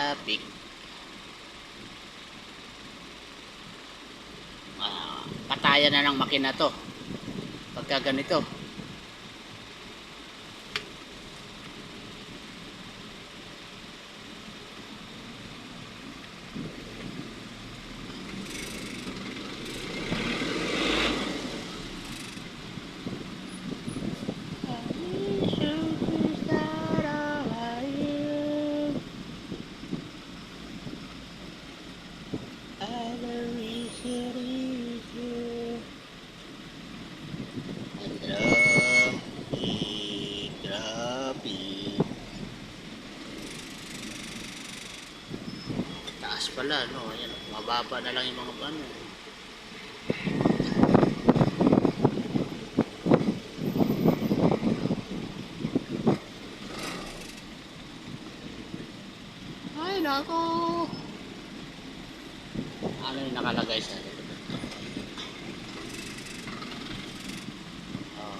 traffic. Patayan na ng makina to pagka ganito. Taas pala, no? Ayan, mababa na lang yung mga ano. Ay, nako! Ano yung nakalagay sa ito? Oh.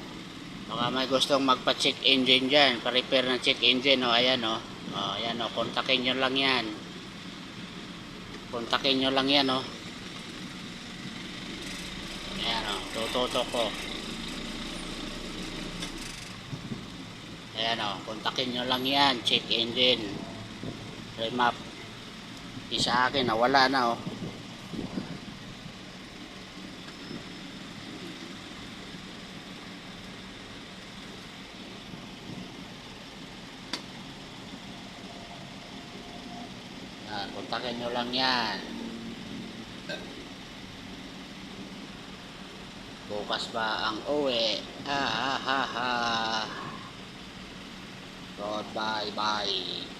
Baka may gustong magpa-check engine dyan, pa-repair ng check engine, no? Ayan, no? Oh, ayan, no? Kontakin nyo lang yan. Kontakin nyo lang yan, no? Ayan, no? Tututok ko. Ayan, no? Kontakin nyo lang yan. Check engine. Remap. Isa akin, nawala na, oh. Kontakin nyo lang yan. Bukas pa ang uwi. Ha ha ha ha. Goodbye bye.